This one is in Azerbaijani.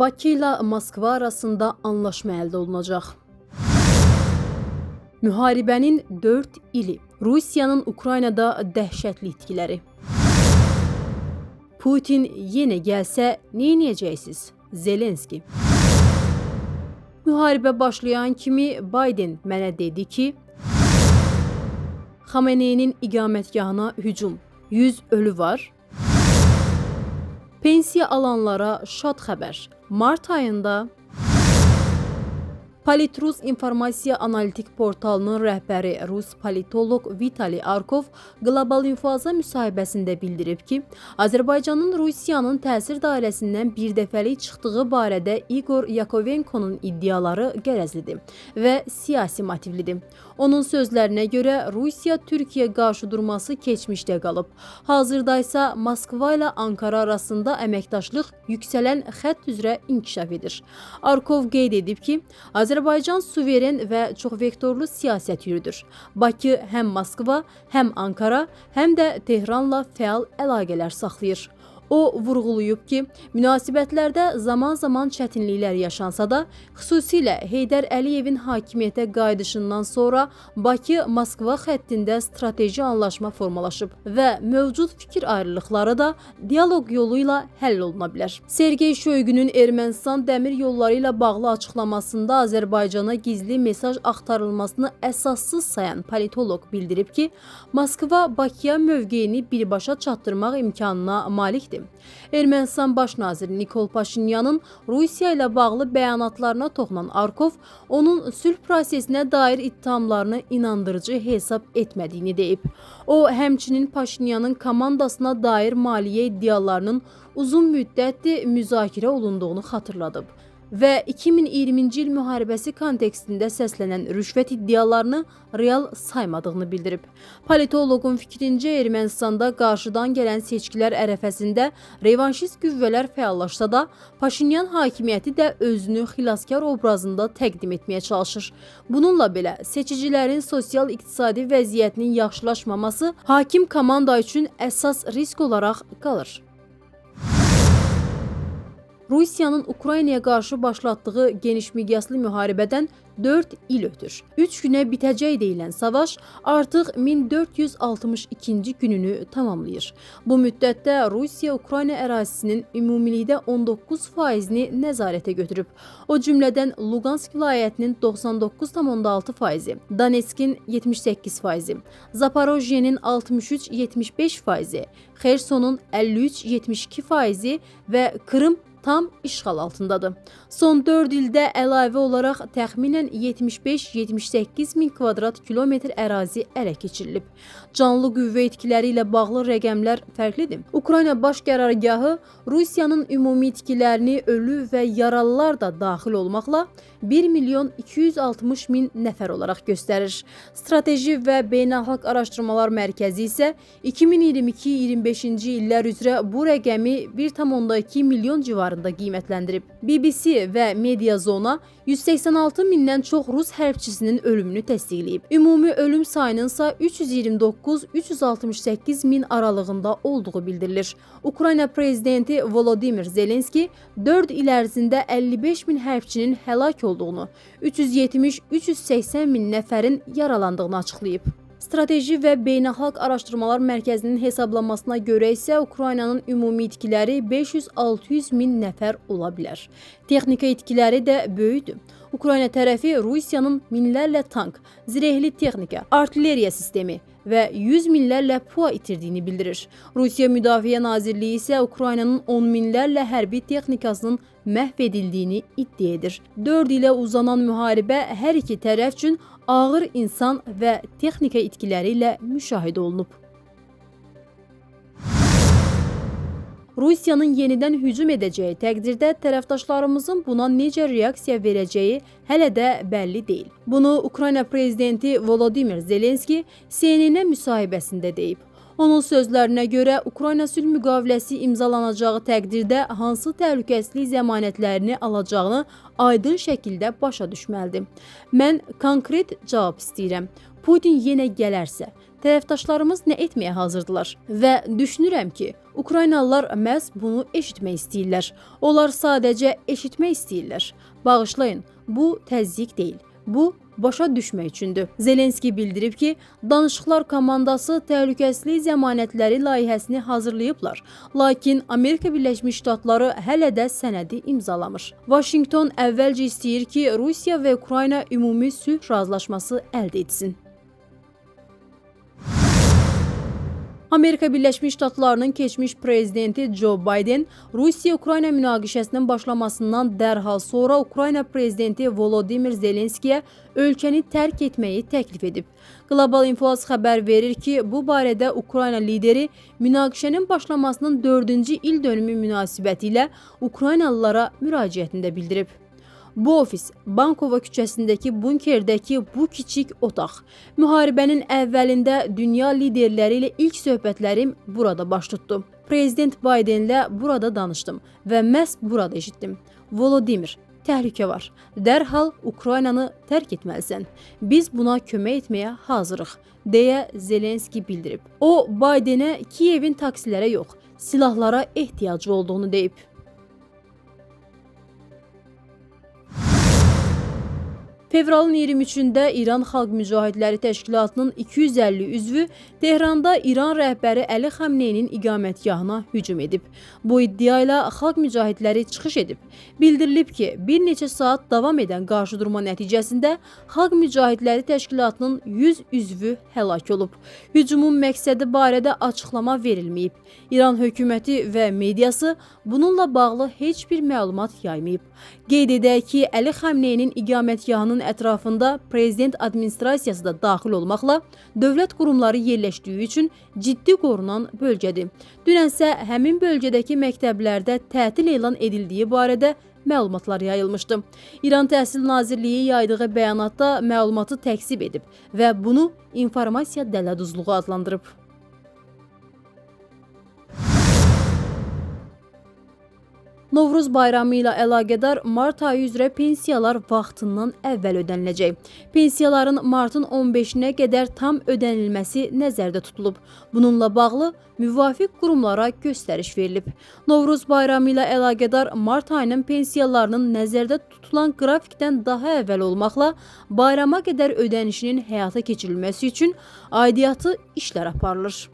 Bakı ilə Moskva arasında anlaşma əldə olunacaq. Müharibənin 4 ili, Rusiyanın Ukraynada dəhşətli itkiləri. Putin yenə gəlsə neynəyəcəksiniz? Zelenski. Müharibə başlayan kimi Biden mənə dedi ki, Xameneyinin iqamətgahına hücum, 100 ölü var. Pensiya alanlara şad xəbər. Mart ayında Politrus informasiya analitik portalının rəhbəri Rus politoloq Vitali Arkov Qlobal İnfoza müsahibəsində bildirib ki, Azərbaycanın Rusiyanın təsir dairəsindən birdəfəlik çıxdığı barədə Igor Yakovenkonun iddiaları qərəzlidir və siyasi motivlidir. Onun sözlərinə görə Rusiya Türkiyə qarşıdurması keçmişdə qalıb. Hazırda isə Moskva ilə Ankara arasında əməkdaşlıq yüksələn xətt üzrə inkişaf edir. Arkov qeyd edib ki, Azərbaycan suveren və çoxvektorlu siyasət yürüdür. Bakı həm Moskva, həm Ankara, həm də Tehranla fəal əlaqələr saxlayır. O vurğulayıb ki, münasibətlərdə zaman-zaman çətinliklər yaşansa da, xüsusilə Heydər Əliyevin hakimiyyətə qayıdışından sonra Bakı-Moskva xəttində strateji anlaşma formalaşıb və mövcud fikir ayrılıqları da dialoq yolu ilə həll oluna bilər. Sergey Shoygu'nun Ermənistan dəmir yolları ilə bağlı açıqlamasında Azərbaycana gizli mesaj axtarılmasını əsassız sayan politoloq bildirib ki, Moskva Bakıya mövqeyini birbaşa çatdırmaq imkanına malikdir. Ermənistan baş naziri Nikol Paşinyanın Rusiya ilə bağlı bəyanatlarına toxunan Arkov, onun sülh prosesinə dair ittihamlarını inandırıcı hesab etmədiyini deyib. O, həmçinin Paşinyanın komandasına dair maliyyə iddialarının uzun müddətdir müzakirə olunduğunu xatırladıb və 2020-ci il müharibəsi kontekstində səslənən rüşvət iddialarını real saymadığını bildirib. Politoloqun fikrincə Ermənistanda qarşıdan gələn seçkilər ərəfəsində revanşist qüvvələr fəallaşsa da, Paşinyan hakimiyyəti də özünü xilaskar obrazında təqdim etməyə çalışır. Bununla belə, seçicilərin sosial-iqtisadi vəziyyətinin yaxşılaşmaması hakim komanda üçün əsas risk olaraq qalır. Rusiyanın Ukraynaya qarşı başlatdığı geniş miqyaslı müharibədən 4 il ötür. 3 günə bitəcək deyilən savaş artıq 1462-ci gününü tamamlayır. Bu müddətdə Rusiya Ukrayna ərazisinin ümumilikdə 19%-ni nəzarətə götürüb. O cümlədən Luqansk vilayətinin 99,6%, Donetskin 78%, Zaporojyenin 63-75%, Xersonun 53-72% və Krım tam işğal altındadır. Son 4 ildə əlavə olaraq təxminən 75-78 min kvadrat kilometr ərazi ələ keçirilib. Canlı qüvvə itkiləri ilə bağlı rəqəmlər fərqlidir. Ukrayna baş qərargahı Rusiyanın ümumi itkilərini ölü və yaralılar da daxil olmaqla 1.260.000 nəfər olaraq göstərir. Strateji və Beynəlxalq Araşdırmalar Mərkəzi isə 2022-25-ci illər üzrə bu rəqəmi 1,2 milyon civarında qiymətləndirib. BBC və Mediazona 186 mindən çox Rus hərbçisinin ölümünü təsdiqləyib. Ümumi ölüm sayının isə 329-368 min aralığında olduğu bildirilir. Ukrayna prezidenti Volodymyr Zelenski 4 il ərzində 55 min hərbçinin həlak olduğunu, 370-380 min nəfərin yaralandığını açıqlayıb. Strateji və Beynəlxalq Araşdırmalar Mərkəzinin hesablamasına görə isə Ukraynanın ümumi itkiləri 500-600 min nəfər ola bilər. Texnika itkiləri də böyükdür. Ukrayna tərəfi Rusiyanın minlərlə tank, zirehli texnika, artilleriya sistemi və 100 minlərlə PUA itirdiyini bildirir. Rusiya Müdafiə Nazirliyi isə Ukraynanın 10 minlərlə hərbi texnikasının məhv edildiyini iddia edir. 4 ilə uzanan müharibə hər iki tərəf üçün ağır insan və texnika itkiləri ilə müşahidə olunub. Rusiyanın yenidən hücum edəcəyi təqdirdə tərəfdaşlarımızın buna necə reaksiya verəcəyi hələ də bəlli deyil. Bunu Ukrayna prezidenti Volodymyr Zelenski CNN müsahibəsində deyib. Onun sözlərinə görə Ukrayna sülh müqaviləsi imzalanacağı təqdirdə hansı təhlükəsizlik zəmanətlərini alacağını aydın şəkildə başa düşməlidir. Mən konkret cavab istəyirəm. Putin yenə gələrsə, tərəfdaşlarımız nə etməyə hazırdılar? Və düşünürəm ki, Ukraynalılar məhz bunu eşitmək istəyirlər. Onlar sadəcə eşitmək istəyirlər. Bağışlayın, bu təzyiq deyil. Bu başa düşmək üçündür. Zelenski bildirib ki, danışıqlar komandası təhlükəsizlik zəmanətləri layihəsini hazırlayıblar. Lakin Amerika Birləşmiş Ştatları hələ də sənədi imzalamır. Vaşinqton əvvəlcə istəyir ki, Rusiya və Ukrayna ümumi sülh razılaşması əldə etsin. Amerika Birləşmiş Ştatlarının keçmiş prezidenti Joe Biden Rusiya-Ukrayna münaqişəsinin başlamasından dərhal sonra Ukrayna prezidenti Volodymyr Zelenskiyə ölkəni tərk etməyi təklif edib. Global Infos xəbər verir ki, bu barədə Ukrayna lideri münaqişənin başlamasının 4-cü il dönümü münasibətilə Ukraynalılara müraciətində bildirib. Bu ofis Bankova küçəsindəki bunkerdəki bu kiçik otaq. Müharibənin əvvəlində dünya liderləri ilə ilk söhbətlərim burada baş tutdu. Prezident Bidenlə burada danışdım və məhz burada eşitdim. Volodymyr, təhlükə var. Dərhal Ukraynanı tərk etməlisən. Biz buna kömək etməyə hazırıq, deyə Zelenski bildirib. O, Bidenə Kiyevin taksilərə yox, silahlara ehtiyacı olduğunu deyib. Fevralın 23-də İran Xalq Mücahidləri Təşkilatının 250 üzvü Tehranda İran rəhbəri Əli Xamneyinin iqamətgahına hücum edib. Bu iddia ilə Xalq Mücahidləri çıxış edib. Bildirilib ki, bir neçə saat davam edən qarşıdurma nəticəsində Xalq Mücahidləri Təşkilatının 100 üzvü həlak olub. Hücumun məqsədi barədə açıqlama verilməyib. İran hökuməti və mediası bununla bağlı heç bir məlumat yaymayıb. Qeyd edək ki, Əli Xamneyinin iqamətgahının ətrafında prezident administrasiyası da daxil olmaqla dövlət qurumları yerləşdiyi üçün ciddi qorunan bölgədir. Dünənsə həmin bölgədəki məktəblərdə tətil elan edildiyi barədə məlumatlar yayılmışdı. İran Təhsil Nazirliyi yaydığı bəyanatda məlumatı təkzib edib və bunu informasiya dələduzluğu adlandırıb. Novruz bayramı ilə əlaqədar mart ayı üzrə pensiyalar vaxtından əvvəl ödəniləcək. Pensiyaların martın 15-nə qədər tam ödənilməsi nəzərdə tutulub. Bununla bağlı müvafiq qurumlara göstəriş verilib. Novruz bayramı ilə əlaqədar mart ayının pensiyalarının nəzərdə tutulan qrafikdən daha əvvəl olmaqla bayrama qədər ödənişinin həyata keçirilməsi üçün aidiyyatı işlər aparılır.